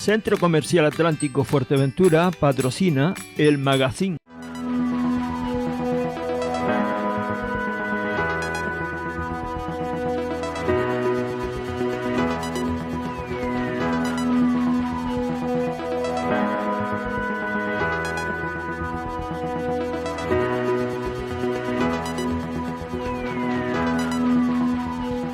Centro Comercial Atlántico Fuerteventura patrocina el Magazine.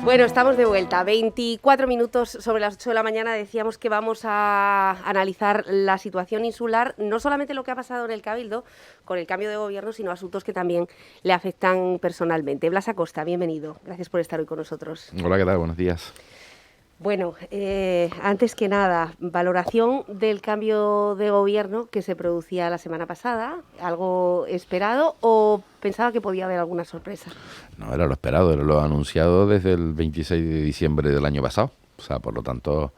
Bueno, estamos de vuelta. 24 minutos sobre las 8 de la mañana. Decíamos que vamos a analizar la situación insular, no solamente lo que ha pasado en el Cabildo con el cambio de gobierno, sino asuntos que también le afectan personalmente. Blas Acosta, bienvenido. Gracias por estar hoy con nosotros. Hola, ¿qué tal? Buenos días. Bueno, antes que nada, valoración del cambio de gobierno que se producía la semana pasada, ¿algo esperado o pensaba que podía haber alguna sorpresa? No, era lo esperado, era lo anunciado desde el 26 de diciembre del año pasado. O sea, por lo tanto,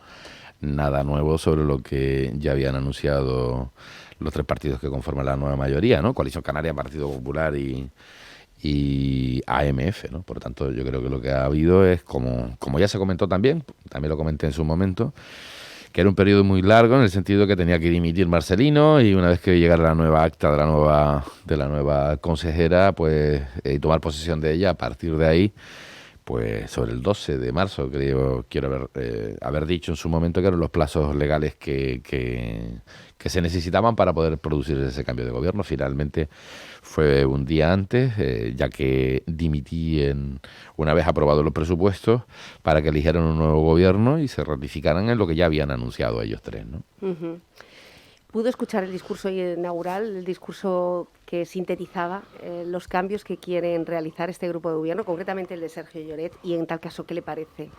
nada nuevo sobre lo que ya habían anunciado los tres partidos que conforman la nueva mayoría, ¿no? Coalición Canaria, Partido Popular y AMF, ¿no? Por lo tanto, yo creo que lo que ha habido es, como ya se comentó también lo comenté en su momento, que era un periodo muy largo en el sentido que tenía que dimitir Marcelino y una vez que llegara la nueva acta de la nueva consejera, pues tomar posesión de ella. A partir de ahí, pues sobre el 12 de marzo, quiero haber dicho en su momento que eran los plazos legales que se necesitaban para poder producir ese cambio de gobierno. Finalmente fue un día antes, ya que dimití una vez aprobados los presupuestos para que eligieran un nuevo gobierno y se ratificaran en lo que ya habían anunciado ellos tres, ¿no? Uh-huh. ¿Pudo escuchar el discurso inaugural, el discurso que sintetizaba los cambios que quieren realizar este grupo de gobierno, concretamente el de Sergio Lloret, y en tal caso, qué le parece?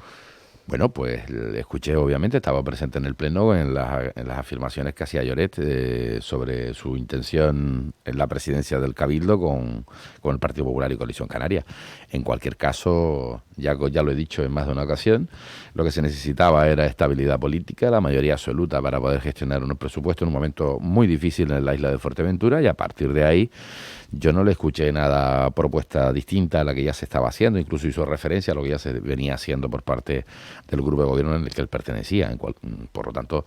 Bueno, pues escuché, obviamente, estaba presente en el Pleno en las afirmaciones que hacía Lloret sobre su intención en la presidencia del Cabildo con el Partido Popular y Coalición Canaria. En cualquier caso, ya lo he dicho en más de una ocasión, lo que se necesitaba era estabilidad política, la mayoría absoluta para poder gestionar unos presupuestos en un momento muy difícil en la isla de Fuerteventura, y a partir de ahí yo no le escuché nada propuesta distinta a la que ya se estaba haciendo, incluso hizo referencia a lo que ya se venía haciendo por parte del grupo de gobierno en el que él pertenecía. Por lo tanto,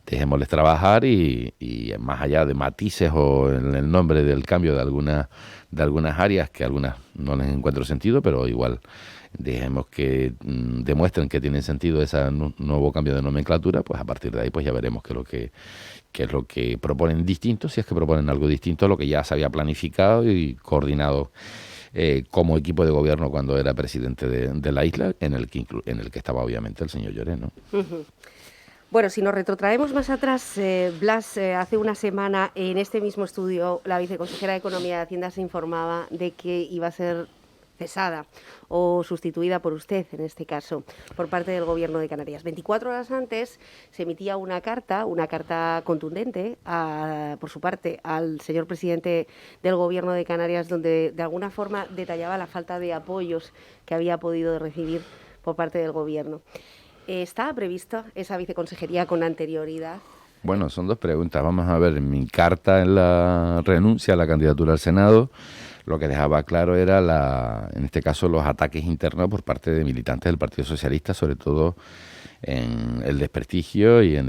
dejémosles trabajar y más allá de matices o en el nombre del cambio de algunas áreas, que algunas no les encuentro sentido, pero igual dejemos que demuestren que tienen sentido ese nuevo cambio de nomenclatura, pues a partir de ahí pues ya veremos qué es lo que proponen distinto, si es que proponen algo distinto a lo que ya se había planificado y coordinado como equipo de gobierno cuando era presidente de la isla, en el que estaba obviamente el señor Lloret, ¿no? Uh-huh. Bueno, si nos retrotraemos más atrás, Blas, hace una semana en este mismo estudio la viceconsejera de Economía y Hacienda se informaba de que iba a ser cesada o sustituida por usted, en este caso, por parte del Gobierno de Canarias. 24 horas antes se emitía una carta contundente, por su parte, al señor presidente del Gobierno de Canarias, donde de alguna forma detallaba la falta de apoyos que había podido recibir por parte del Gobierno. ¿Estaba prevista esa viceconsejería con anterioridad? Bueno, son dos preguntas. Vamos a ver, en mi carta en la renuncia a la candidatura al Senado, lo que dejaba claro era, en este caso, los ataques internos por parte de militantes del Partido Socialista, sobre todo en el desprestigio y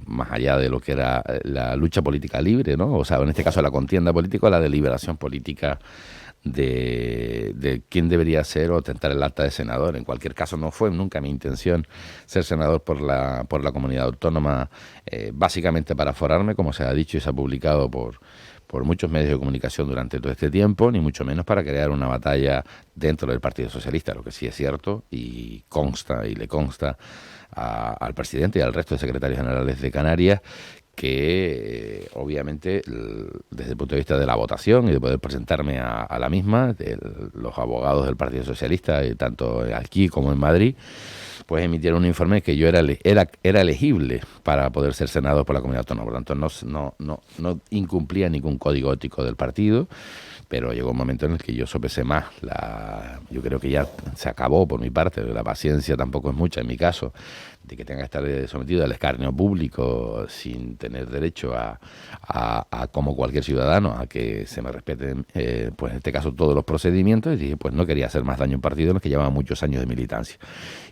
más allá de lo que era la lucha política libre, ¿no? O sea, en este caso la contienda política o la deliberación política de quién debería ser o tentar el acta de senador. En cualquier caso, no fue nunca mi intención ser senador por la comunidad autónoma, básicamente para forarme, como se ha dicho y se ha publicado por muchos medios de comunicación durante todo este tiempo, ni mucho menos para crear una batalla dentro del Partido Socialista. Lo que sí es cierto y le consta al presidente y al resto de secretarios generales de Canarias que obviamente desde el punto de vista de la votación y de poder presentarme a la misma, los abogados del Partido Socialista, tanto aquí como en Madrid, pues emitieron un informe que yo era elegible para poder ser senador por la comunidad autónoma. Por lo tanto, no incumplía ningún código ético del partido, pero llegó un momento en el que yo sopesé más. Yo creo que ya se acabó por mi parte, la paciencia tampoco es mucha en mi caso, de que tenga que estar sometido al escarnio público sin tener derecho a como cualquier ciudadano, a que se me respeten, pues en este caso, todos los procedimientos. Y dije, pues no quería hacer más daño a un partido en el que llevaba muchos años de militancia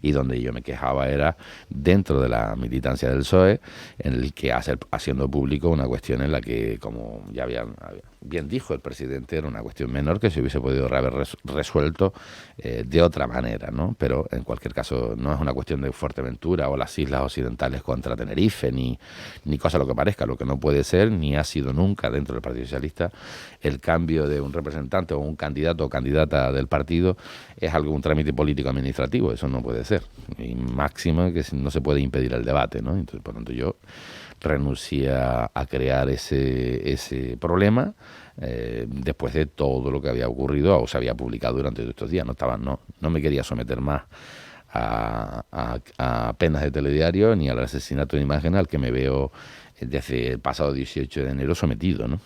y donde yo me quejaba era dentro de la militancia del PSOE, en el que haciendo público una cuestión en la que, como ya bien dijo el presidente, era una cuestión menor que se hubiese podido haber resuelto de otra manera, ¿no? Pero en cualquier caso no es una cuestión de Fuerteventura o las islas occidentales contra Tenerife, ni cosa lo que parezca. Lo que no puede ser, ni ha sido nunca dentro del Partido Socialista, el cambio de un representante o un candidato o candidata del partido es algo, un trámite político administrativo. Eso no puede ser. Y máximo que no se puede impedir el debate, ¿no? Entonces, por lo tanto, yo renuncié a crear ese problema después de todo lo que había ocurrido o se había publicado durante todos estos días. No me quería someter más a penas de telediario ni al asesinato de imagen al que me veo desde el pasado 18 de enero sometido, ¿no?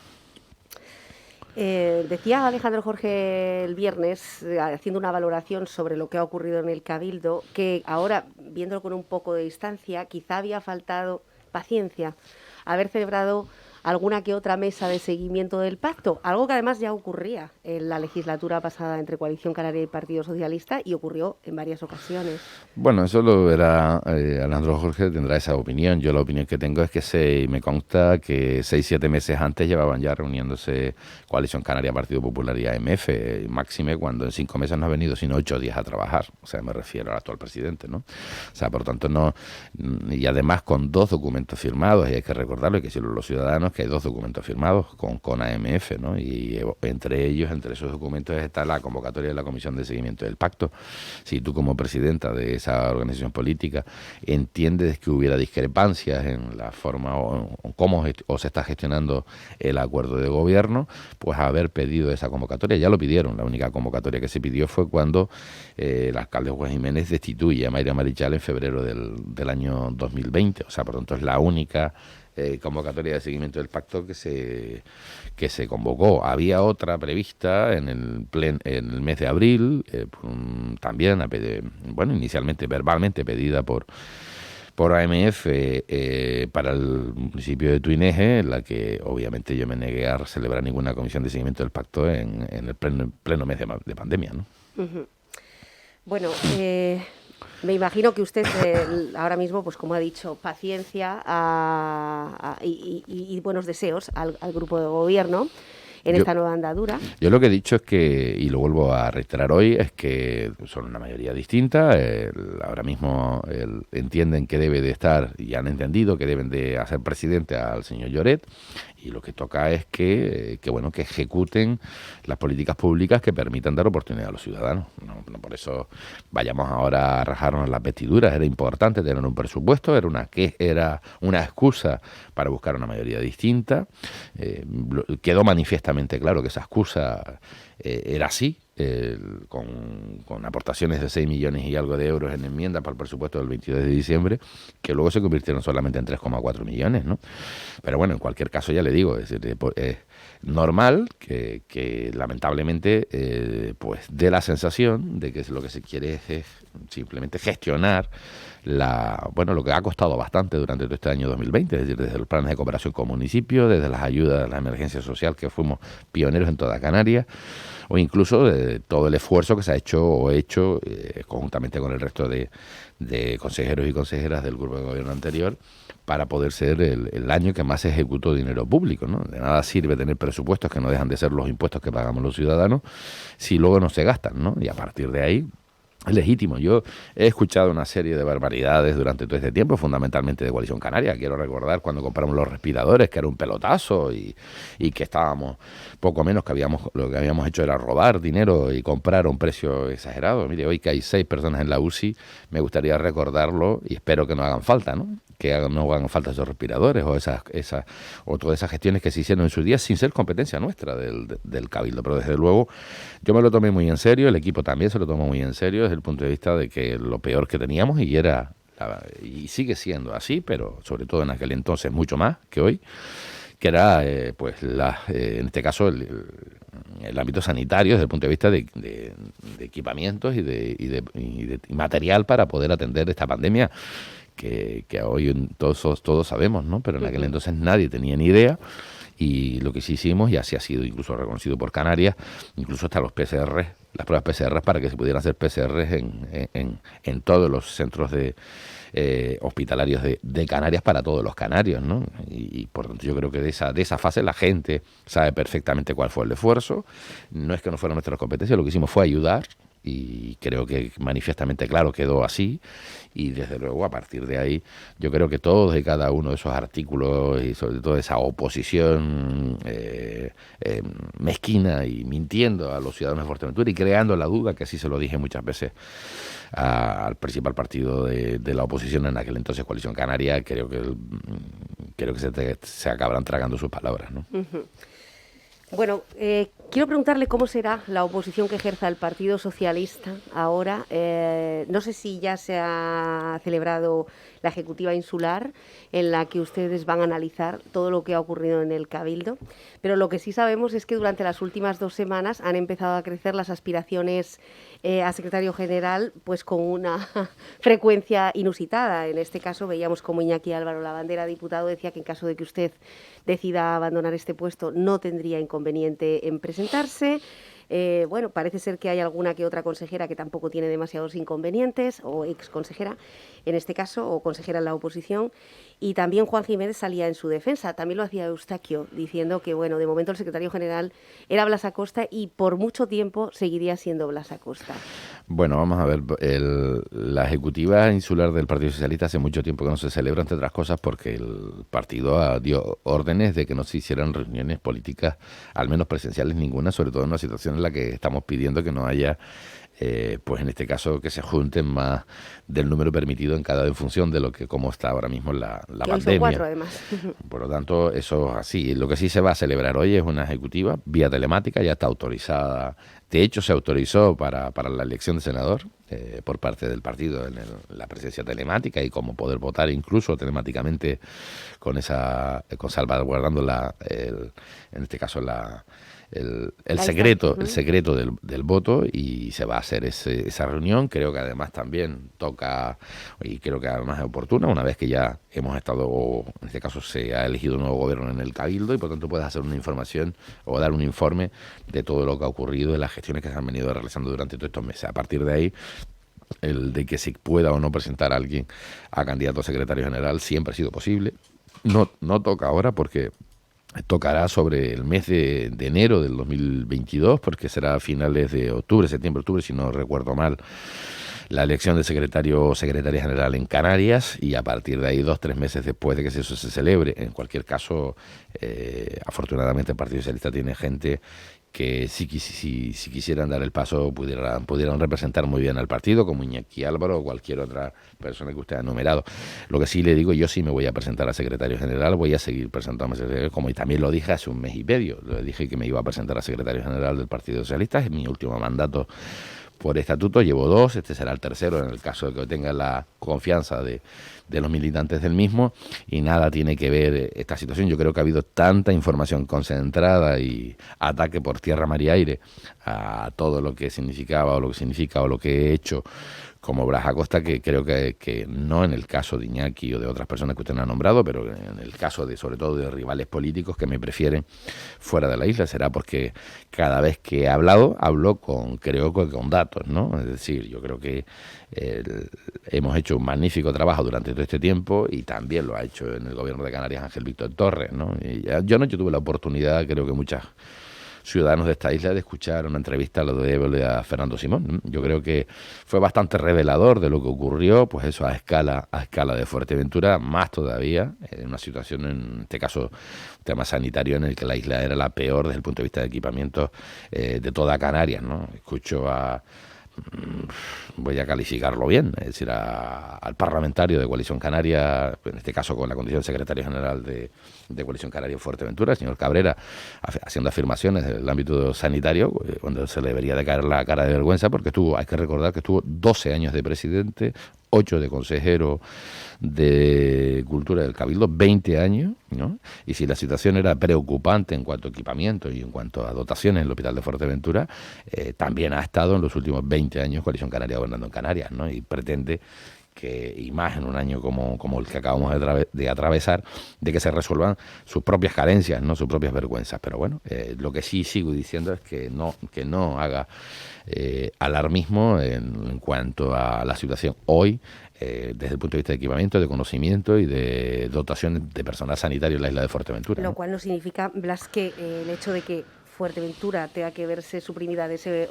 Decía Alejandro Jorge el viernes, haciendo una valoración sobre lo que ha ocurrido en el Cabildo, que ahora, viéndolo con un poco de distancia, quizá había faltado paciencia, haber celebrado alguna que otra mesa de seguimiento del pacto, algo que además ya ocurría en la legislatura pasada entre Coalición Canaria y Partido Socialista y ocurrió en varias ocasiones. Bueno, eso lo verá Alejandro Jorge, tendrá esa opinión. Yo la opinión que tengo es que me consta que 6-7 meses antes llevaban ya reuniéndose Coalición Canaria, Partido Popular y AMF, máxime cuando en 5 meses no ha venido sino 8 días a trabajar. O sea, me refiero al actual presidente, ¿no? O sea, por tanto, no. Y además con 2 documentos firmados, y hay que recordarlo, y que decirlo los ciudadanos, que hay 2 documentos firmados con AMF, ¿no? Y entre esos documentos está la convocatoria de la Comisión de Seguimiento del Pacto. Si tú como presidenta de esa organización política entiendes que hubiera discrepancias en la forma o cómo se está gestionando el acuerdo de gobierno, pues haber pedido esa convocatoria. Ya lo pidieron. La única convocatoria que se pidió fue cuando el alcalde Juan Jiménez destituye a Mayra Marichal en febrero del año 2020. O sea, por tanto, es la única convocatoria de seguimiento del pacto que se convocó. Había otra prevista en el mes de abril, también, inicialmente verbalmente pedida por AMF para el municipio de Tuineje, en la que obviamente yo me negué a celebrar ninguna comisión de seguimiento del pacto en el pleno mes de pandemia, ¿no? Uh-huh. Bueno, me imagino que usted ahora mismo, pues como ha dicho, paciencia y buenos deseos al grupo de gobierno en esta nueva andadura. Yo lo que he dicho es que, y lo vuelvo a reiterar hoy, es que son una mayoría distinta. Ahora mismo entienden que debe de estar, y han entendido que deben de hacer presidente al señor Lloret, y lo que toca es que ejecuten las políticas públicas que permitan dar oportunidad a los ciudadanos. No por eso vayamos ahora a rajarnos las vestiduras. Era importante tener un presupuesto, era una excusa para buscar una mayoría distinta. Quedó manifiestamente claro que esa excusa era así, con aportaciones de 6 millones y algo de euros en enmienda para el presupuesto del 22 de diciembre, que luego se convirtieron solamente en 3,4 millones, ¿no? Pero bueno, en cualquier caso ya le digo, es normal que lamentablemente pues dé la sensación de que lo que se quiere es simplemente gestionar lo que ha costado bastante durante todo este año 2020, es decir, desde los planes de cooperación con municipios, desde las ayudas a la emergencia social, que fuimos pioneros en toda Canarias, o incluso de todo el esfuerzo que se ha hecho conjuntamente con el resto de consejeros y consejeras del grupo de gobierno anterior para poder ser el año que más se ejecutó dinero público, ¿no? De nada sirve tener presupuestos que no dejan de ser los impuestos que pagamos los ciudadanos si luego no se gastan, ¿no? Y a partir de ahí es legítimo. Yo he escuchado una serie de barbaridades durante todo este tiempo, fundamentalmente de Coalición Canaria. Quiero recordar cuando compramos los respiradores, que era un pelotazo y que estábamos poco menos lo que habíamos hecho era robar dinero y comprar a un precio exagerado. Mire, hoy que hay 6 personas en la UCI, me gustaría recordarlo y espero que no hagan falta, ¿no? Que no hagan falta esos respiradores o todas esas gestiones que se hicieron en su día sin ser competencia nuestra del Cabildo. Pero desde luego yo me lo tomé muy en serio, el equipo también se lo tomó muy en serio desde el punto de vista de que lo peor que teníamos y sigue siendo así, pero sobre todo en aquel entonces mucho más que hoy, que era en este caso el ámbito sanitario desde el punto de vista de equipamientos y de material para poder atender esta pandemia que hoy todos sabemos, ¿no? Pero en aquel entonces nadie tenía ni idea. Y lo que sí hicimos, y así ha sido incluso reconocido por Canarias, incluso hasta los PCR las pruebas PCR para que se pudieran hacer PCR en todos los centros hospitalarios de Canarias para todos los canarios, ¿no? Y por tanto yo creo que de esa fase la gente sabe perfectamente cuál fue el esfuerzo. No es que no fueran nuestras competencias, lo que hicimos fue ayudar, y creo que manifiestamente claro quedó así, y desde luego a partir de ahí yo creo que todos y cada uno de esos artículos y sobre todo esa oposición mezquina y mintiendo a los ciudadanos de Fuerteventura y creando la duda, que así se lo dije muchas veces al principal partido de la oposición en aquel entonces, Coalición Canaria, creo que se acabarán tragando sus palabras, ¿no? Uh-huh. Bueno, quiero preguntarle cómo será la oposición que ejerza el Partido Socialista ahora. No sé si ya se ha celebrado la Ejecutiva Insular, en la que ustedes van a analizar todo lo que ha ocurrido en el Cabildo, pero lo que sí sabemos es que durante las últimas 2 semanas han empezado a crecer las aspiraciones a secretario general, pues con una frecuencia inusitada. En este caso veíamos como Iñaki Álvaro Lavandera, diputado, decía que en caso de que usted decida abandonar este puesto no tendría inconveniente en presentarse. Bueno, parece ser que hay alguna que otra consejera que tampoco tiene demasiados inconvenientes, o ex consejera en este caso, o consejera en la oposición, y también Juan Jiménez salía en su defensa, también lo hacía Eustaquio, diciendo que, bueno, de momento el secretario general era Blas Acosta y por mucho tiempo seguiría siendo Blas Acosta. Bueno, vamos a ver, la Ejecutiva Insular del Partido Socialista hace mucho tiempo que no se celebra, entre otras cosas porque el partido dio órdenes de que no se hicieran reuniones políticas, al menos presenciales ninguna, sobre todo en una situación en la que estamos pidiendo que no haya, pues en este caso, que se junten más del número permitido en función de cómo está ahora mismo la pandemia. Son 4, además. Por lo tanto, eso es así. Lo que sí se va a celebrar hoy es una ejecutiva vía telemática, ya está autorizada. De hecho, se autorizó para la elección de senador por parte del partido en la presencia telemática y como poder votar incluso telemáticamente con salvaguardando en este caso el secreto del voto, y se va a hacer esa reunión. Creo que además también toca, y creo que además es oportuna, una vez que ya hemos estado, en este caso se ha elegido un nuevo gobierno en el Cabildo, y por tanto puedes hacer una información o dar un informe de todo lo que ha ocurrido, de las gestiones que se han venido realizando durante todos estos meses. A partir de ahí, el de que se pueda o no presentar a alguien a candidato a secretario general siempre ha sido posible. No toca ahora porque tocará sobre el mes de enero del 2022, porque será a finales de septiembre-octubre, si no recuerdo mal, la elección de secretario o secretaria general en Canarias, y a partir de ahí 2-3 meses después de que eso se celebre. En cualquier caso, afortunadamente el Partido Socialista tiene gente que si quisieran dar el paso pudieran representar muy bien al partido, como Iñaki Álvaro o cualquier otra persona que usted ha enumerado. Lo que sí le digo, yo sí me voy a presentar a secretario general, voy a seguir presentándome a secretario, como también lo dije hace un mes y medio. Le dije que me iba a presentar a secretario general del Partido Socialista, es mi último mandato por estatuto, llevo 2, este será el tercero en el caso de que tenga la confianza de los militantes del mismo, y nada tiene que ver esta situación. Yo creo que ha habido tanta información concentrada y ataque por tierra, mar y aire a todo lo que significaba o lo que significa o lo que he hecho como Blas Acosta, que creo que no en el caso de Iñaki o de otras personas que usted no ha nombrado, pero en el caso sobre todo de rivales políticos que me prefieren fuera de la isla, será porque cada vez que he hablado, hablo creo que con datos, ¿no? Es decir, yo creo que hemos hecho un magnífico trabajo durante todo este tiempo, y también lo ha hecho en el gobierno de Canarias Ángel Víctor Torres, ¿no? Y yo tuve la oportunidad, creo que muchas ciudadanos de esta isla, de escuchar una entrevista a Fernando Simón. Yo creo que fue bastante revelador de lo que ocurrió, pues eso a escala de Fuerteventura, más todavía en una situación, en este caso un tema sanitario, en el que la isla era la peor desde el punto de vista de equipamiento de toda Canarias, ¿no? Voy a calificarlo bien, es decir, al parlamentario de Coalición Canaria, en este caso con la condición de secretario general de Coalición Canaria Fuerteventura, el señor Cabrera, haciendo afirmaciones en el ámbito sanitario, cuando se le debería de caer la cara de vergüenza, porque hay que recordar que estuvo 12 años de presidente, 8 de consejero de Cultura del Cabildo, 20 años, ¿no? Y si la situación era preocupante en cuanto a equipamiento y en cuanto a dotaciones en el Hospital de Fuerteventura, también ha estado en los últimos 20 años Coalición Canaria gobernando en Canarias, ¿no? Y pretende y más en un año como el que acabamos de atravesar, de que se resuelvan sus propias carencias, no sus propias vergüenzas. Pero bueno, lo que sí sigo diciendo es que no haga alarmismo en cuanto a la situación hoy, desde el punto de vista de equipamiento, de conocimiento y de dotación de personal sanitario en la isla de Fuerteventura. Lo cual no significa, Blas, que el hecho de que Fuerteventura tenga que verse suprimida de ese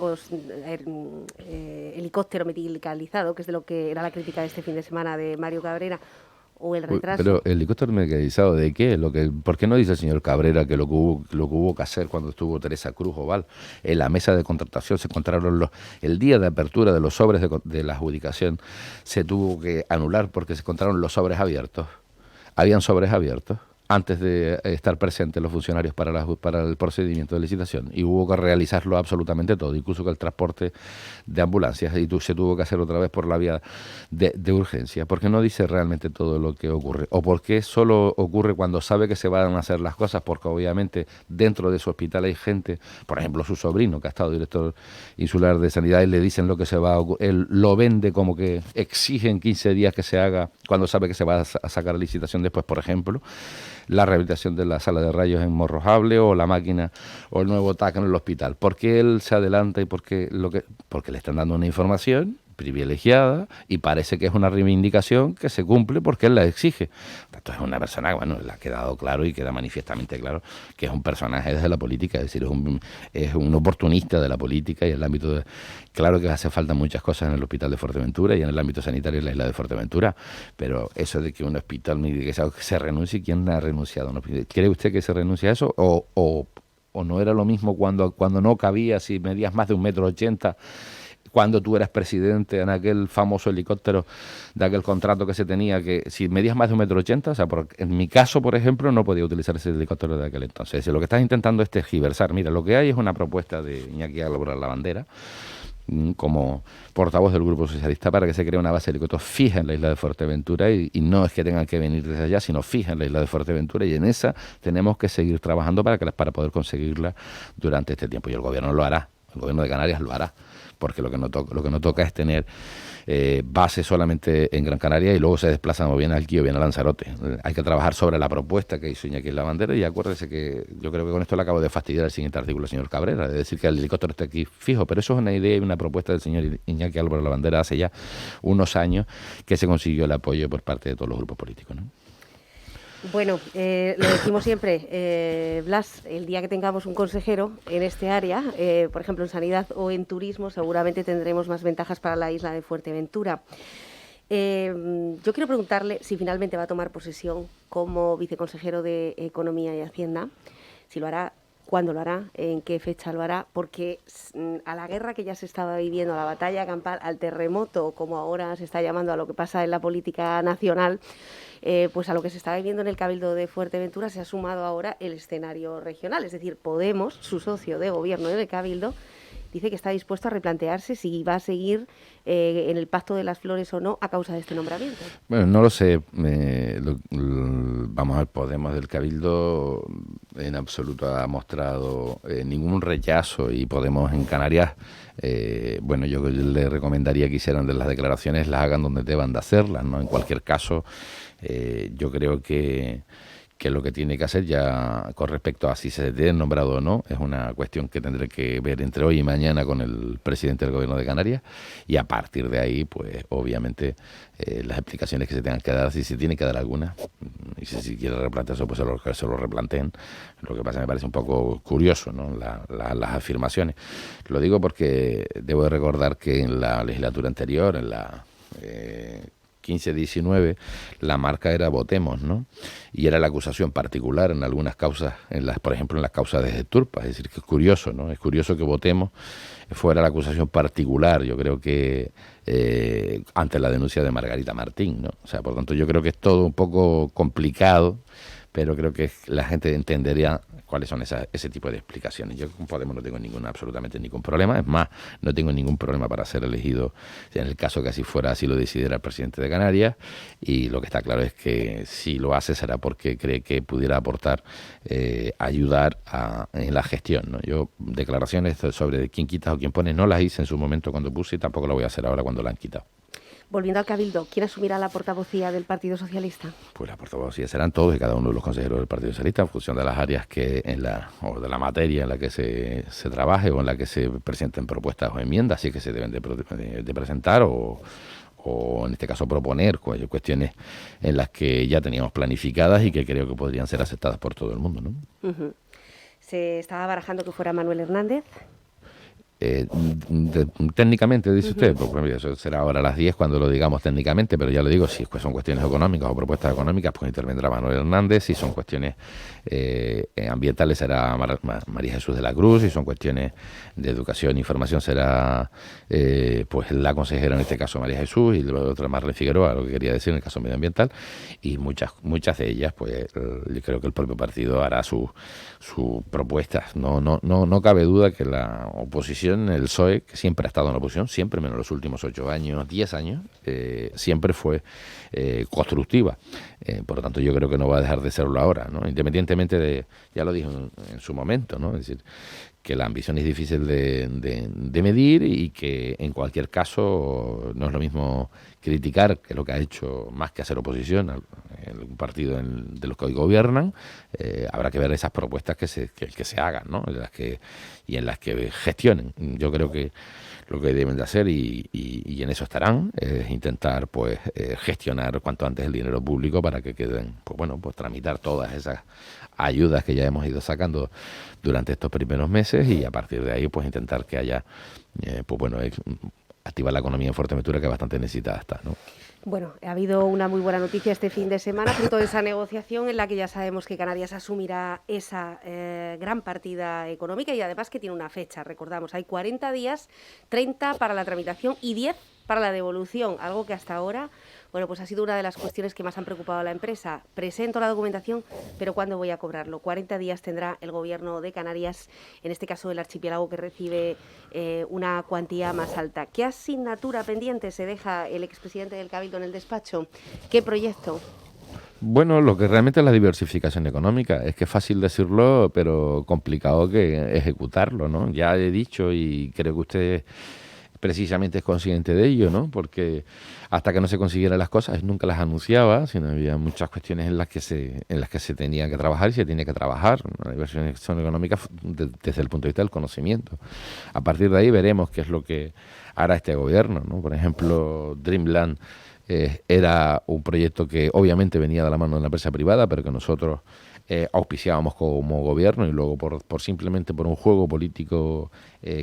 helicóptero medicalizado, que es de lo que era la crítica de este fin de semana de Mario Cabrera, o el retraso. Pero el helicóptero medicalizado, ¿de qué? ¿Por qué no dice el señor Cabrera que lo que hubo que hacer cuando estuvo Teresa Cruz Oval? En la mesa de contratación se encontraron el día de apertura de los sobres de la adjudicación, se tuvo que anular porque se encontraron los sobres abiertos. Habían sobres abiertos antes de estar presentes los funcionarios para el procedimiento de licitación, y hubo que realizarlo absolutamente todo, incluso que el transporte de ambulancias, y se tuvo que hacer otra vez por la vía de urgencia. ¿Por qué no dice realmente todo lo que ocurre? ¿O por qué solo ocurre cuando sabe que se van a hacer las cosas? Porque obviamente dentro de su hospital hay gente, por ejemplo su sobrino, que ha estado director insular de sanidad, y le dicen lo que se va a ocurrir, él lo vende como que exigen 15 días que se haga, cuando sabe que se va a sacar a licitación después, por ejemplo la rehabilitación de la sala de rayos en Morrojable, o la máquina o el nuevo TAC en el hospital. ¿Por qué él se adelanta? Y porque le están dando una información privilegiada y parece que es una reivindicación que se cumple porque él la exige. Esto es una persona, bueno, le ha quedado claro y queda manifiestamente claro que es un personaje desde la política, es decir, es un oportunista de la política y en el ámbito de... Claro que hace falta muchas cosas en el hospital de Fuerteventura y en el ámbito sanitario en la isla de Fuerteventura, pero eso de que un hospital se renuncie, ¿quién ha renunciado? ¿Cree usted que se renuncia a eso? ¿O no era lo mismo cuando no cabía, si medías más de 1,80 m, cuando tú eras presidente en aquel famoso helicóptero de aquel contrato que se tenía, que si medías más de 1,80 m, o sea, en mi caso, por ejemplo, no podía utilizar ese helicóptero de aquel entonces? Si lo que estás intentando es tergiversar, mira, lo que hay es una propuesta de Iñaki Álvarez Lavandera, como portavoz del Grupo Socialista, para que se cree una base de helicópteros fija en la isla de Fuerteventura, y no es que tengan que venir desde allá, sino fija en la isla de Fuerteventura, y en esa tenemos que seguir trabajando para poder conseguirla durante este tiempo, y el gobierno lo hará, el gobierno de Canarias lo hará, porque lo que no toca es tener base solamente en Gran Canaria y luego se desplazan o bien a Alquí o bien a Lanzarote. Hay que trabajar sobre la propuesta que hizo Iñaki Lavandera, y acuérdese que yo creo que con esto le acabo de fastidiar el siguiente artículo al señor Cabrera, de decir que el helicóptero está aquí fijo, pero eso es una idea y una propuesta del señor Iñaki Álvarez Lavandera hace ya unos años, que se consiguió el apoyo por parte de todos los grupos políticos, ¿no? Bueno, lo decimos siempre, Blas, el día que tengamos un consejero en este área, por ejemplo en sanidad o en turismo, seguramente tendremos más ventajas para la isla de Fuerteventura. Yo quiero preguntarle si finalmente va a tomar posesión como viceconsejero de Economía y Hacienda, si lo hará, cuándo lo hará, en qué fecha lo hará, porque a la guerra que ya se estaba viviendo, a la batalla campal, al terremoto, como ahora se está llamando a lo que pasa en la política nacional, pues a lo que se está viviendo en el Cabildo de Fuerteventura se ha sumado ahora el escenario regional. Es decir, Podemos, su socio de gobierno en el Cabildo, dice que está dispuesto a replantearse si va a seguir en el Pacto de las Flores o no a causa de este nombramiento. Bueno, no lo sé. Vamos a ver, Podemos del Cabildo en absoluto ha mostrado ningún rechazo, y Podemos en Canarias, bueno, yo le recomendaría que hicieran de las declaraciones, las hagan donde deban de hacerlas, ¿no? En cualquier caso, yo creo que lo que tiene que hacer ya con respecto a si se tiene nombrado o no es una cuestión que tendré que ver entre hoy y mañana con el presidente del Gobierno de Canarias, y a partir de ahí, pues obviamente las explicaciones que se tengan que dar, si se tiene que dar alguna, y si quiere replantearse, pues se lo replanteen. Lo que pasa es que me parece un poco curioso, ¿no? Las afirmaciones. Lo digo porque debo de recordar que en la legislatura anterior, en la 15-19, la marca era Votemos, ¿no? Y era la acusación particular en algunas causas, por ejemplo en las causas de Turpa. Es decir, que es curioso, ¿no? Es curioso que Votemos fuera la acusación particular, yo creo que ante la denuncia de Margarita Martín, ¿no? O sea, por tanto, yo creo que es todo un poco complicado, pero creo que la gente entendería cuáles son ese tipo de explicaciones. Yo con Podemos no tengo absolutamente ningún problema. Es más, no tengo ningún problema para ser elegido en el caso que así fuera, así lo decidiera el presidente de Canarias, y lo que está claro es que si lo hace será porque cree que pudiera aportar, ayudar en la gestión, ¿no? Yo declaraciones sobre quién quita o quién pone no las hice en su momento cuando puse, y tampoco lo voy a hacer ahora cuando la han quitado. Volviendo al Cabildo, ¿quién asumirá la portavocía del Partido Socialista? Pues la portavocía serán todos y cada uno de los consejeros del Partido Socialista en función de las áreas o de la materia en la que se trabaje o en la que se presenten propuestas o enmiendas, así que se deben de presentar o en este caso proponer cuestiones en las que ya teníamos planificadas y que creo que podrían ser aceptadas por todo el mundo, ¿no? Uh-huh. ¿Se estaba barajando que fuera Manuel Hernández? Técnicamente, dice usted, pues eso será ahora a las 10 cuando lo digamos técnicamente, pero ya lo digo, si son cuestiones económicas o propuestas económicas, pues intervendrá Manuel Hernández. Si son cuestiones ambientales será María Jesús de la Cruz. Si son cuestiones de educación e información será pues la consejera, en este caso María Jesús, y la otra Marlene Figueroa, lo que quería decir en el caso medioambiental, y muchas de ellas, pues yo creo que el propio partido hará sus propuestas. No cabe duda que la oposición, el PSOE, que siempre ha estado en la oposición, siempre, menos los últimos 8 años, 10 años, siempre fue constructiva. Por lo tanto, yo creo que no va a dejar de serlo ahora, ¿no? Independientemente de, ya lo dije en su momento, ¿no? Es decir, que la ambición es difícil de medir y que en cualquier caso no es lo mismo criticar, que es lo que ha hecho, más que hacer oposición al partido de los que hoy gobiernan. Habrá que ver esas propuestas que se hagan, ¿no? En las que gestionen. Yo creo que lo que deben de hacer y en eso estarán es intentar pues gestionar cuanto antes el dinero público para que queden, pues tramitar todas esas ayudas que ya hemos ido sacando durante estos primeros meses y a partir de ahí pues intentar que haya activar la economía en Fuerteventura, que bastante necesitada está, ¿no? Bueno, ha habido una muy buena noticia este fin de semana, fruto de esa negociación en la que ya sabemos que Canarias asumirá esa gran partida económica y además que tiene una fecha, recordamos, hay 40 días, 30 para la tramitación y 10 para la devolución, algo que hasta ahora, pues ha sido una de las cuestiones que más han preocupado a la empresa. Presento la documentación, pero ¿cuándo voy a cobrarlo? 40 días tendrá el Gobierno de Canarias, en este caso el archipiélago, que recibe una cuantía más alta. ¿Qué asignatura pendiente se deja el expresidente del Cabildo en el despacho? ¿Qué proyecto? Bueno, lo que realmente es la diversificación económica. Es que es fácil decirlo, pero complicado que ejecutarlo, ¿no? Ya he dicho y creo que usted precisamente es consciente de ello, ¿no? Porque hasta que no se consiguieran las cosas nunca las anunciaba, sino había muchas cuestiones en las que se tenía que trabajar y se tiene que trabajar. La diversificación económica desde el punto de vista del conocimiento. A partir de ahí veremos qué es lo que hará este gobierno, ¿no? Por ejemplo, Dreamland era un proyecto que obviamente venía de la mano de una empresa privada, pero que nosotros auspiciábamos como gobierno y luego simplemente por un juego político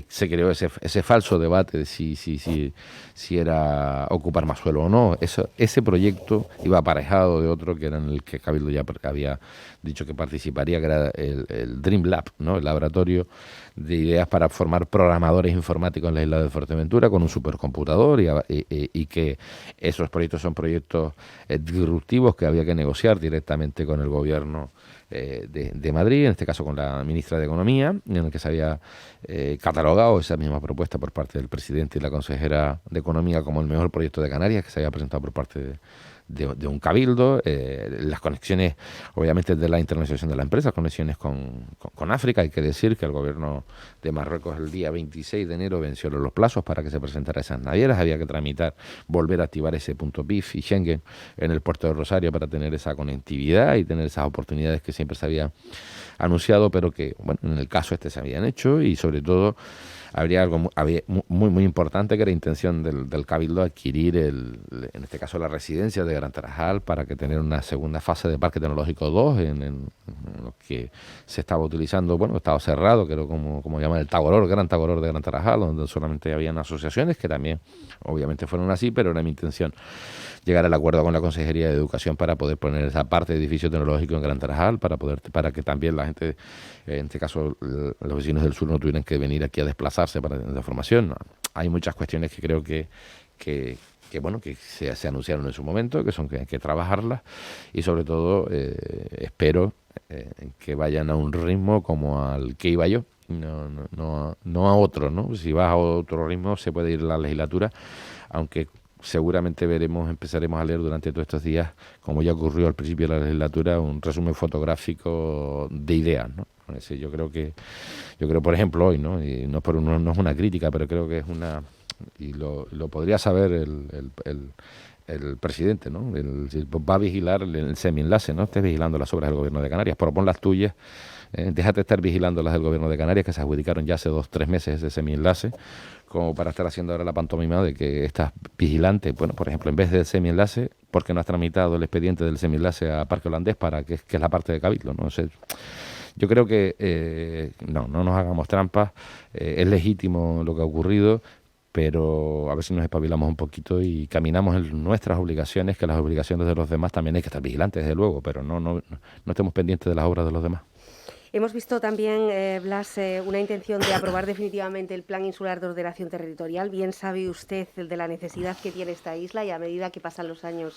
se creó ese falso debate de si era ocupar más suelo o no. Ese proyecto iba aparejado de otro que era en el que Cabildo ya había dicho que participaría, que era el Dream Lab, ¿no? El laboratorio de ideas para formar programadores informáticos en la isla de Fuerteventura con un supercomputador y que esos proyectos son proyectos disruptivos que había que negociar directamente con el gobierno de Madrid, en este caso con la ministra de Economía, en el que se había catalogado esa misma propuesta por parte del presidente y la consejera de Economía como el mejor proyecto de Canarias que se había presentado por parte de un cabildo. Las conexiones, obviamente, de la internacionalización de la empresa, conexiones con África. Hay que decir que el gobierno de Marruecos el día 26 de enero venció los plazos para que se presentara esas navieras. Había que tramitar, volver a activar ese punto PIF y Schengen en el puerto de Rosario para tener esa conectividad y tener esas oportunidades que siempre se había anunciado, pero que, en el caso se habían hecho y sobre todo había algo muy importante, que era intención del Cabildo adquirir, en este caso, la residencia de Gran Tarajal para que tener una segunda fase de Parque Tecnológico 2 en lo que se estaba utilizando, estaba cerrado, que era como llaman el Gran Tagoror de Gran Tarajal, donde solamente habían asociaciones que también obviamente fueron así, pero era mi intención llegar al acuerdo con la Consejería de Educación para poder poner esa parte de edificio tecnológico en Gran Tarajal, para que también la gente, en este caso los vecinos del sur, no tuvieran que venir aquí a desplazarse para tener la formación. Hay muchas cuestiones que creo que se anunciaron en su momento, que hay que trabajarlas y sobre todo espero que vayan a un ritmo como al que iba yo, no a otro, ¿no? Si vas a otro ritmo se puede ir la legislatura, aunque seguramente empezaremos a leer durante todos estos días, como ya ocurrió al principio de la legislatura, un resumen fotográfico de ideas, ¿no? Yo creo, por ejemplo, hoy, ¿no? Y no es una crítica, pero creo que es y lo podría saber el presidente, ¿no? Va a vigilar el semienlace, no estés vigilando las obras del Gobierno de Canarias, propon las tuyas, déjate estar vigilando las del Gobierno de Canarias, que se adjudicaron ya hace 2-3 meses ese semienlace, como para estar haciendo ahora la pantomima de que estás vigilante. Bueno, por ejemplo, en vez del semienlace, ¿por qué no has tramitado el expediente del semienlace a Parque Holandés para que es la parte de Cabildo, ¿no? O sea, yo creo que no nos hagamos trampas, es legítimo lo que ha ocurrido, pero a ver si nos espabilamos un poquito y caminamos en nuestras obligaciones, que las obligaciones de los demás también hay que estar vigilantes, desde luego, pero no estemos pendientes de las obras de los demás. Hemos visto también, Blas, una intención de aprobar definitivamente el Plan Insular de Ordenación Territorial. Bien sabe usted de la necesidad que tiene esta isla, y a medida que pasan los años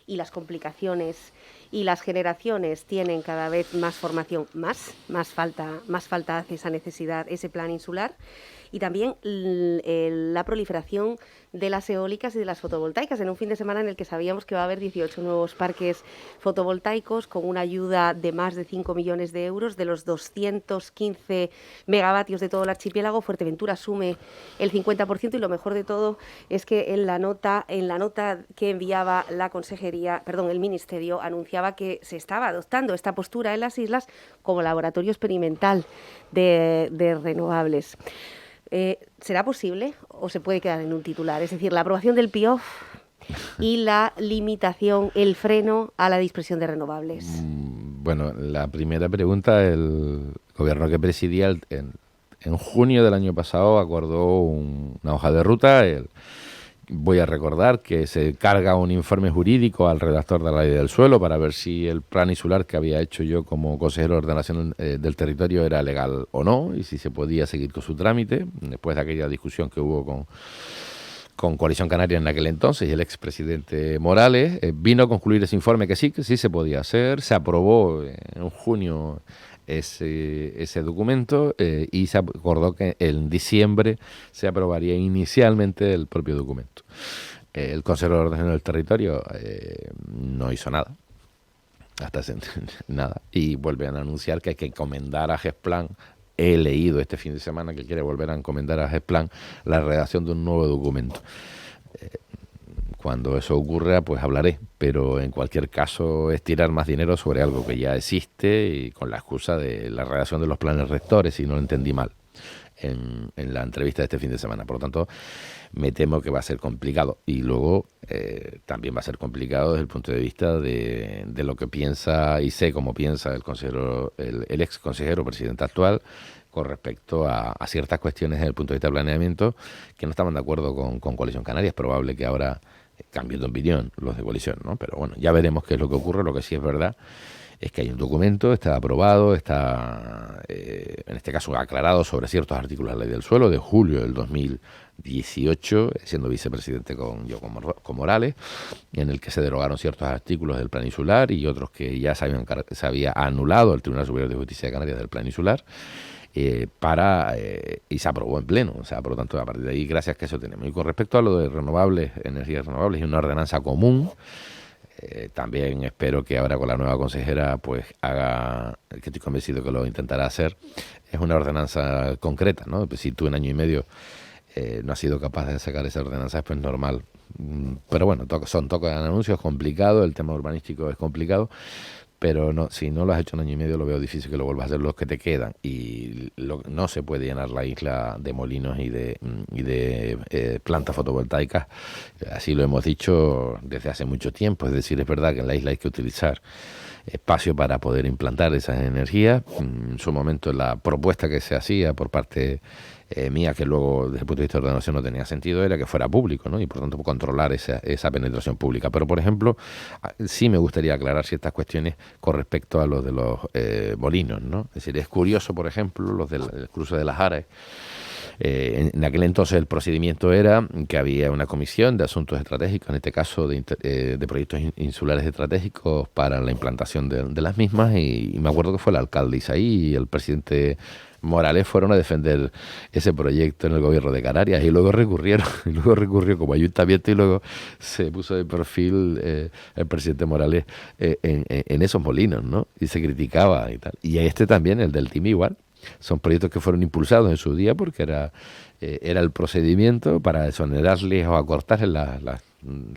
y las complicaciones y las generaciones tienen cada vez más formación, más falta hace esa necesidad, ese plan insular. Y también la proliferación de las eólicas y de las fotovoltaicas, en un fin de semana en el que sabíamos que va a haber 18 nuevos parques fotovoltaicos con una ayuda de más de 5 millones de euros. De los 215 megavatios de todo el archipiélago, Fuerteventura asume el 50%, y lo mejor de todo es que en la nota que enviaba el Ministerio anunciaba que se estaba adoptando esta postura en las islas como laboratorio experimental de renovables. ¿Será posible o se puede quedar en un titular? Es decir, la aprobación del PIOF y la limitación, el freno a la dispersión de renovables. Bueno, la primera pregunta, el gobierno que presidía en junio del año pasado acordó una hoja de ruta. Voy a recordar que se carga un informe jurídico al redactor de la Ley del Suelo para ver si el plan insular que había hecho yo como consejero de ordenación del territorio era legal o no, y si se podía seguir con su trámite, después de aquella discusión que hubo con Coalición Canaria en aquel entonces y el expresidente Morales. Vino a concluir ese informe que sí se podía hacer. Se aprobó en junio ese documento y se acordó que en diciembre se aprobaría inicialmente el propio documento. El Consejo de Ordenación del Territorio no hizo nada, nada, y vuelven a anunciar que hay que encomendar a GESPLAN. He leído este fin de semana que quiere volver a encomendar a GESPLAN la redacción de un nuevo documento. Cuando eso ocurra, pues hablaré, pero en cualquier caso es tirar más dinero sobre algo que ya existe y con la excusa de la redacción de los planes rectores, si no lo entendí mal en la entrevista de este fin de semana. Por lo tanto, me temo que va a ser complicado. Y luego también va a ser complicado desde el punto de vista de lo que piensa, y sé cómo piensa el ex consejero presidente actual, con respecto a ciertas cuestiones desde el punto de vista del planeamiento, que no estaban de acuerdo con Coalición Canaria. Es probable que ahora cambien de opinión los de Coalición, ¿no? Pero bueno, ya veremos qué es lo que ocurre. Lo que sí es verdad es que hay un documento, está aprobado, está en este caso aclarado sobre ciertos artículos de la Ley del Suelo de julio del 2018, siendo vicepresidente con Morales, en el que se derogaron ciertos artículos del Plan Insular y otros que ya se había anulado el Tribunal Superior de Justicia de Canarias del Plan Insular. Y se aprobó en pleno. O sea, por lo tanto, a partir de ahí, gracias que eso tenemos. Y con respecto a lo de energías renovables y una ordenanza común, también espero que ahora con la nueva consejera pues haga, que estoy convencido que lo intentará hacer, es una ordenanza concreta, ¿no? Pues si tú en año y medio no has sido capaz de sacar esa ordenanza, es pues normal. Pero bueno, son toques de anuncios, es complicado, el tema urbanístico es complicado, pero no, si no lo has hecho en año y medio, lo veo difícil que lo vuelvas a hacer los que te quedan. Y no se puede llenar la isla de molinos y de plantas fotovoltaicas. Así lo hemos dicho desde hace mucho tiempo. Es decir, es verdad que en la isla hay que utilizar espacio para poder implantar esas energías. En su momento la propuesta que se hacía por parte mía, que luego desde el punto de vista de ordenación no tenía sentido, era que fuera público, ¿no? Y por tanto controlar esa penetración pública. Pero por ejemplo, sí me gustaría aclarar ciertas cuestiones con respecto a los de los molinos, ¿no? Es decir, es curioso, por ejemplo, los del cruce de las Ares. En aquel entonces el procedimiento era que había una comisión de asuntos estratégicos, en este caso de proyectos insulares estratégicos para la implantación de las mismas, y me acuerdo que fue el alcalde Isaí y el presidente Morales fueron a defender ese proyecto en el gobierno de Canarias, y luego recurrió como ayuntamiento, y luego se puso de perfil el presidente Morales en esos molinos, ¿no? Y se criticaba y tal. Y este también, el del TIM igual. Son proyectos que fueron impulsados en su día porque era el procedimiento para exonerarles o acortarles en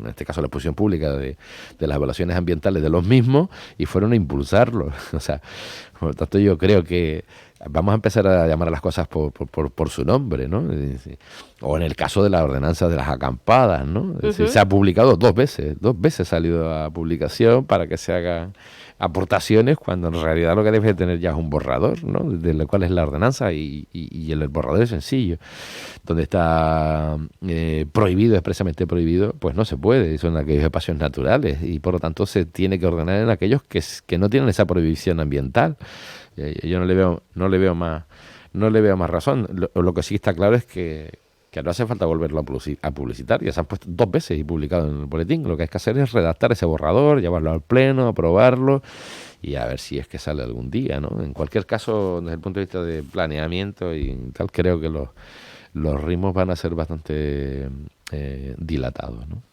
este caso la exposición pública de las evaluaciones ambientales de los mismos, y fueron a impulsarlos. O sea, por lo tanto yo creo que vamos a empezar a llamar a las cosas por su nombre, ¿no? O en el caso de la ordenanza de las acampadas, ¿no? Es decir, se ha publicado dos veces ha salido a publicación para que se hagan aportaciones, cuando en realidad lo que debe tener ya es un borrador, ¿no? De lo cual es la ordenanza, y el borrador es sencillo. Donde está prohibido, expresamente prohibido, pues no se puede, son aquellos espacios naturales, y por lo tanto se tiene que ordenar en aquellos que no tienen esa prohibición ambiental. Yo no le veo más razón. Lo que sí está claro es que no hace falta volverlo a publicitar. Ya se han puesto 2 veces y publicado en el boletín. Lo que hay que hacer es redactar ese borrador, llevarlo al pleno, aprobarlo y a ver si es que sale algún día, ¿no? En cualquier caso, desde el punto de vista de planeamiento y tal, creo que los ritmos van a ser bastante dilatados, ¿no?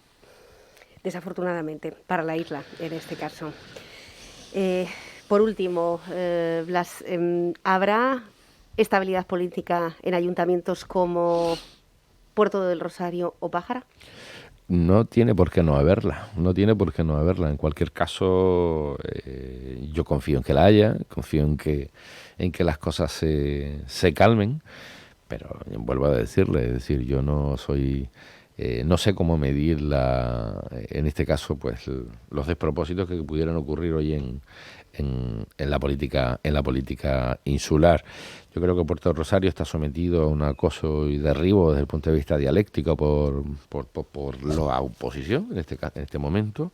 Desafortunadamente, para la isla, en este caso. Por último, Blas, ¿habrá estabilidad política en ayuntamientos como Puerto del Rosario o Pájara? No tiene por qué no haberla, En cualquier caso, yo confío en que la haya, confío en que las cosas se calmen, pero vuelvo a decirle, es decir, yo no soy... no sé cómo medir en este caso, pues los despropósitos que pudieran ocurrir hoy en la política insular. Yo creo que Puerto Rosario está sometido a un acoso y derribo desde el punto de vista dialéctico por la oposición en este momento,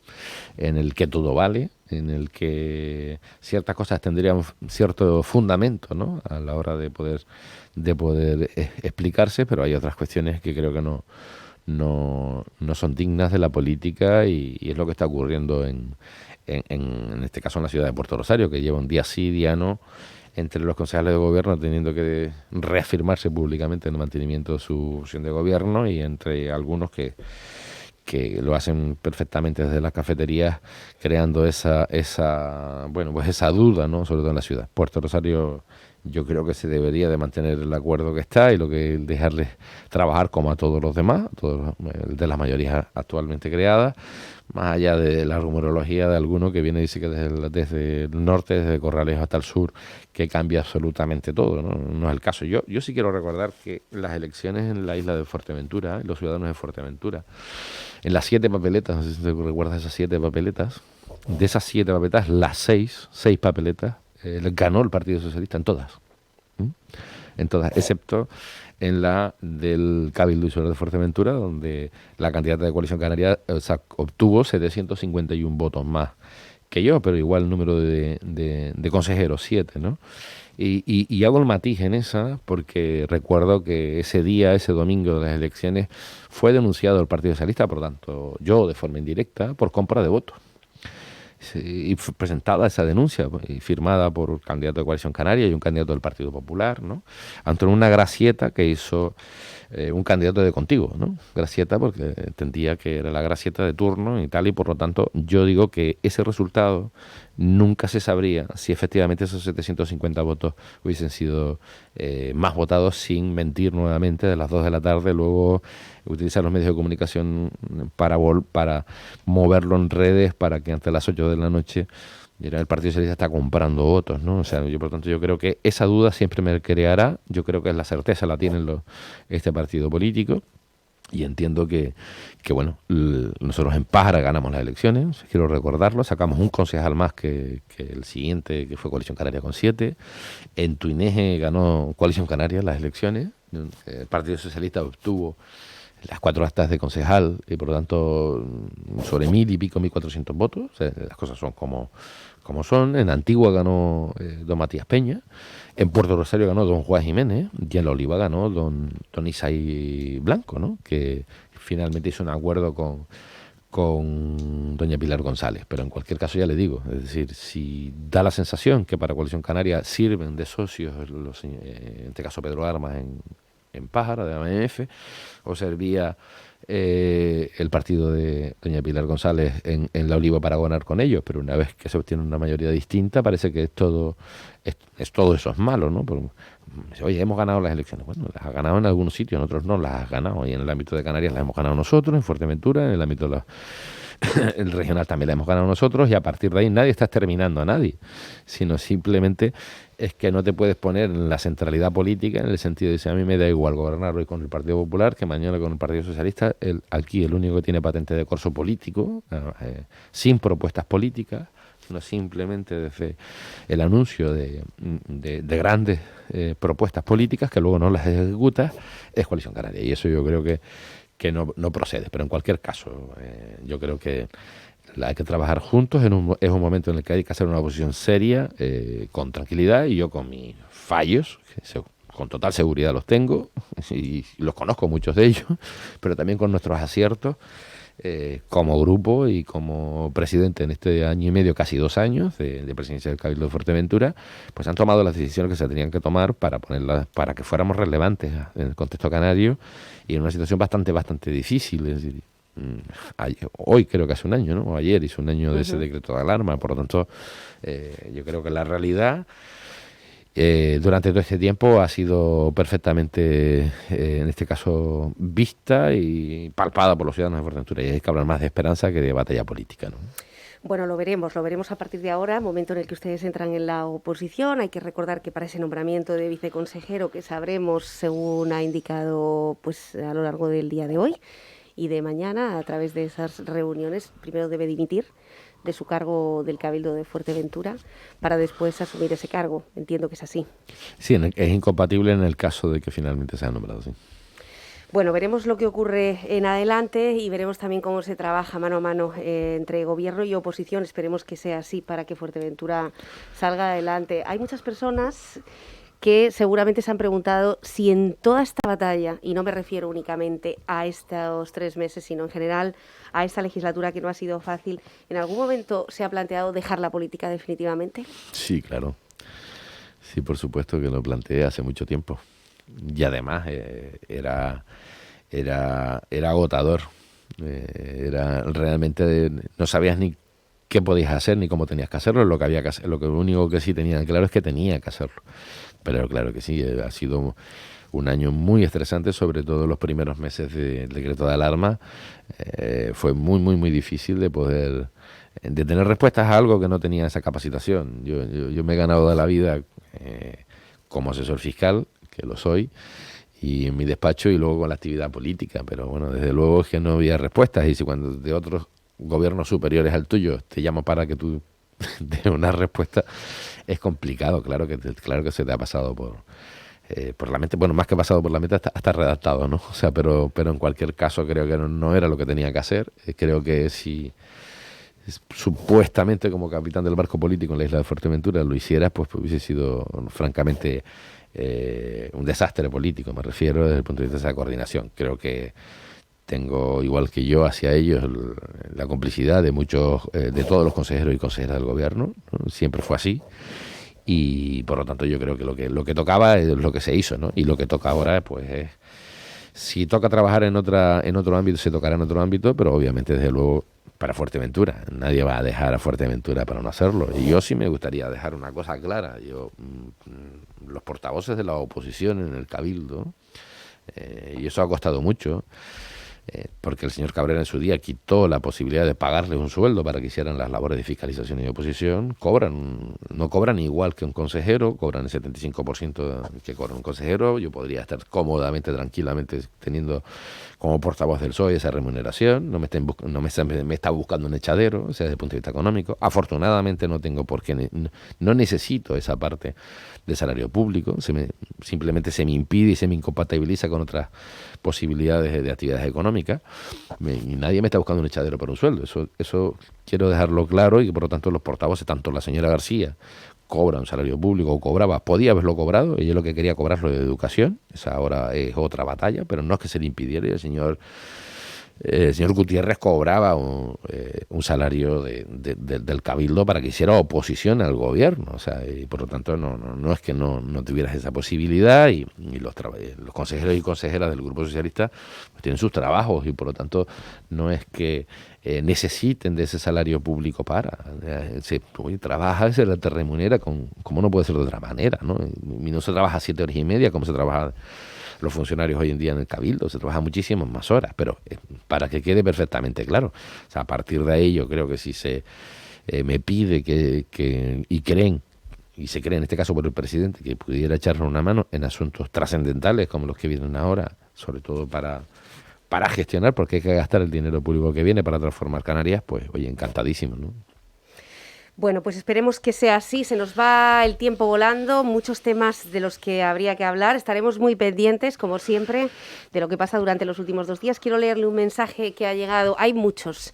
en el que todo vale, en el que ciertas cosas tendrían cierto fundamento, ¿no?, a la hora de poder explicarse, pero hay otras cuestiones que creo que no son dignas de la política, y es lo que está ocurriendo en este caso en la ciudad de Puerto Rosario, que lleva un día sí, día no, entre los concejales de gobierno teniendo que reafirmarse públicamente en el mantenimiento de su función de gobierno, y entre algunos que lo hacen perfectamente desde las cafeterías, creando esa duda, ¿no?, sobre todo en la ciudad. Puerto Rosario, yo creo que se debería de mantener el acuerdo que está, y lo que dejarles trabajar como a todos los demás, de las mayorías actualmente creadas, más allá de la rumorología de alguno que viene y dice que desde el norte, desde Corralejo hasta el sur, que cambia absolutamente todo, ¿no? No es el caso. Yo sí quiero recordar que las elecciones en la isla de Fuerteventura, los ciudadanos de Fuerteventura, en las 7 papeletas, no sé si te recuerdas esas 7 papeletas, de esas 7 papeletas, las 6 papeletas, ganó el Partido Socialista en todas. En todas, excepto en la del Cabildo Insular de Fuerteventura, donde la candidata de Coalición Canaria obtuvo 751 votos más que yo, pero igual número de consejeros, 7, ¿no? Y hago el matiz en esa porque recuerdo que ese domingo de las elecciones, fue denunciado el Partido Socialista, por lo tanto, yo de forma indirecta, por compra de votos. Y fue presentada esa denuncia y firmada por un candidato de Coalición Canaria y un candidato del Partido Popular, ¿no?, ante una gracieta que hizo un candidato de Contigo, ¿no? Gracieta porque entendía que era la gracieta de turno y tal, y por lo tanto yo digo que ese resultado nunca se sabría si efectivamente esos 750 votos hubiesen sido más votados, sin mentir nuevamente de las 2 de la tarde, luego utilizar los medios de comunicación para moverlo en redes, para que ante las 8 de la noche el Partido Socialista está comprando votos, ¿no? O sea, por tanto, yo creo que esa duda siempre me creará. Yo creo que la certeza la tienen este partido político, y entiendo que bueno, nosotros en Pájara ganamos las elecciones, quiero recordarlo, sacamos un concejal más que el siguiente, que fue Coalición Canaria con 7. En Tuineje ganó Coalición Canaria las elecciones, el Partido Socialista obtuvo las 4 actas de concejal, y por lo tanto sobre 1.000 y pico, 1.400 votos. O sea, las cosas son como son. En Antigua ganó don Matías Peña, en Puerto Rosario ganó don Juan Jiménez, y en La Oliva ganó don Isaí Blanco, ¿no?, que finalmente hizo un acuerdo con doña Pilar González. Pero en cualquier caso, ya le digo, es decir, si da la sensación que para Coalición Canaria sirven de socios, en este caso Pedro Armas en Pájara, de AMF, o servía el partido de doña Pilar González en La Oliva para gobernar con ellos, pero una vez que se obtiene una mayoría distinta parece que todo eso es malo, ¿no? Pero, oye, hemos ganado las elecciones. Bueno, las has ganado en algunos sitios, en otros no las has ganado, y en el ámbito de Canarias las hemos ganado nosotros, en Fuerteventura, en el ámbito de el regional también la hemos ganado nosotros, y a partir de ahí nadie está exterminando a nadie, sino simplemente es que no te puedes poner en la centralidad política, en el sentido de decir, a mí me da igual gobernar hoy con el Partido Popular que mañana con el Partido Socialista. Aquí el único que tiene patente de corso político, sin propuestas políticas, sino simplemente desde el anuncio de grandes propuestas políticas que luego no las ejecuta, es Coalición Canaria. Y eso yo creo que no procede. Pero en cualquier caso, yo creo que hay que trabajar juntos. Es un momento en el que hay que hacer una oposición seria, con tranquilidad, y yo con mis fallos, con total seguridad los tengo, y los conozco muchos de ellos, pero también con nuestros aciertos, como grupo y como presidente en este año y medio, casi 2 años de presidencia del Cabildo de Fuerteventura, pues han tomado las decisiones que se tenían que tomar para que fuéramos relevantes en el contexto canario, y en una situación bastante difícil. Es decir, hoy creo que hace un año, ¿no? O ayer hizo un año de ese decreto de alarma. Por lo tanto, yo creo que la realidad durante todo este tiempo ha sido perfectamente, en este caso, vista y palpada por los ciudadanos de Fuerteventura, y hay que hablar más de esperanza que de batalla política, ¿no? Bueno, lo veremos a partir de ahora, momento en el que ustedes entran en la oposición. Hay que recordar que para ese nombramiento de viceconsejero, que sabremos, según ha indicado, pues a lo largo del día de hoy y de mañana, a través de esas reuniones, primero debe dimitir de su cargo del Cabildo de Fuerteventura para después asumir ese cargo. Entiendo que es así. Sí, es incompatible en el caso de que finalmente sea nombrado, sí. Bueno, veremos lo que ocurre en adelante y veremos también cómo se trabaja mano a mano entre gobierno y oposición. Esperemos que sea así para que Fuerteventura salga adelante. Hay muchas personas que seguramente se han preguntado si en toda esta batalla, y no me refiero únicamente a estos 3 meses, sino en general a esta legislatura que no ha sido fácil, ¿en algún momento se ha planteado dejar la política definitivamente? Sí, claro. Sí, por supuesto que lo planteé hace mucho tiempo. Y además era agotador. Era realmente, no sabías ni qué podías hacer ni cómo tenías que hacerlo. Lo único que sí tenía claro es que tenía que hacerlo. Pero claro que sí, ha sido un año muy estresante, sobre todo los primeros meses del decreto de alarma. Fue muy difícil de tener respuestas a algo que no tenía esa capacitación. Yo me he ganado de la vida como asesor fiscal, que lo soy, y en mi despacho, y luego con la actividad política, pero bueno, desde luego es que no había respuestas, y si cuando de otros gobiernos superiores al tuyo te llaman para que tú des una respuesta, es complicado. Claro que se te ha pasado por la mente, bueno, más que pasado por la mente, hasta redactado, ¿no? O sea, pero en cualquier caso creo que no era lo que tenía que hacer. Creo que si supuestamente como capitán del barco político en la isla de Fuerteventura lo hiciera, pues hubiese sido francamente un desastre político, me refiero desde el punto de vista de esa coordinación. Creo que tengo, igual que yo, hacia ellos la complicidad de de todos los consejeros y consejeras del gobierno, ¿no? Siempre fue así, y por lo tanto yo creo que lo que tocaba es lo que se hizo, ¿no? Y lo que toca ahora, pues, es, si toca trabajar en otro ámbito, se tocará en otro ámbito, pero obviamente, desde luego, para Fuerteventura. Nadie va a dejar a Fuerteventura para no hacerlo. Y yo sí me gustaría dejar una cosa clara. Los portavoces de la oposición en el Cabildo, y eso ha costado mucho, porque el señor Cabrera en su día quitó la posibilidad de pagarles un sueldo para que hicieran las labores de fiscalización y de oposición. No cobran igual que un consejero, cobran el 75% que cobra un consejero. Yo podría estar cómodamente, tranquilamente, teniendo como portavoz del PSOE esa remuneración. No me está buscando un echadero, o sea, desde el punto de vista económico. Afortunadamente no tengo por qué, no necesito esa parte de salario público. Simplemente se me impide y se me incompatibiliza con otras posibilidades de actividades económicas. Y nadie me está buscando un echadero por un sueldo. Eso quiero dejarlo claro, y que por lo tanto los portavoces, tanto la señora García cobra un salario público, o podía haberlo cobrado, ella lo que quería cobrarlo de educación, esa ahora es otra batalla, pero no es que se le impidiera. Y el señor el señor Gutiérrez cobraba un salario del Cabildo para que hiciera oposición al gobierno, o sea, y por lo tanto no es que no tuvieras esa posibilidad, y los consejeros y consejeras del Grupo Socialista pues tienen sus trabajos, y por lo tanto no es que necesiten de ese salario público para trabaja, se te remunera como no puede ser de otra manera, ¿no? Y no se trabaja 7 horas y media como se trabaja los funcionarios hoy en día en el Cabildo, se trabaja muchísimas más horas, pero para que quede perfectamente claro, o sea, a partir de ahí yo creo que si se me pide y creen, y se cree en este caso por el presidente, que pudiera echarle una mano en asuntos trascendentales como los que vienen ahora, sobre todo para gestionar, porque hay que gastar el dinero público que viene para transformar Canarias, pues oye, encantadísimo, ¿no? Bueno, pues esperemos que sea así. Se nos va el tiempo volando, muchos temas de los que habría que hablar. Estaremos muy pendientes, como siempre, de lo que pasa durante los últimos 2 días. Quiero leerle un mensaje que ha llegado. Hay muchos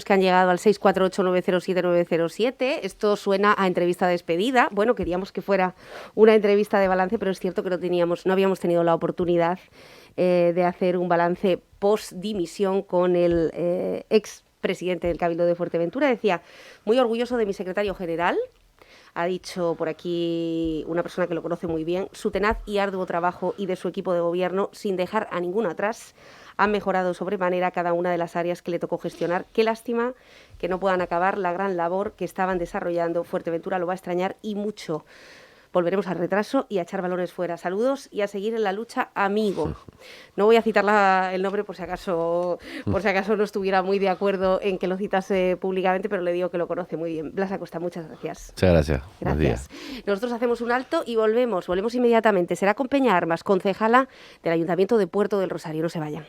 que han llegado al 648-907-907. Esto suena a entrevista de despedida. Bueno, queríamos que fuera una entrevista de balance, pero es cierto que no habíamos tenido la oportunidad de hacer un balance post-dimisión con el ex presidente del Cabildo de Fuerteventura. Decía, muy orgulloso de mi secretario general, ha dicho por aquí una persona que lo conoce muy bien, su tenaz y arduo trabajo, y de su equipo de gobierno, sin dejar a ninguno atrás, han mejorado sobremanera cada una de las áreas que le tocó gestionar. Qué lástima que no puedan acabar la gran labor que estaban desarrollando. Fuerteventura lo va a extrañar y mucho. Volveremos al retraso y a echar balones fuera. Saludos y a seguir en la lucha, amigo. No voy a citar el nombre por si acaso no estuviera muy de acuerdo en que lo citase públicamente, pero le digo que lo conoce muy bien. Blas Acosta, muchas gracias. Muchas gracias. Gracias. Nosotros hacemos un alto y volvemos inmediatamente. Será con Peña Armas, concejala del Ayuntamiento de Puerto del Rosario. No se vayan.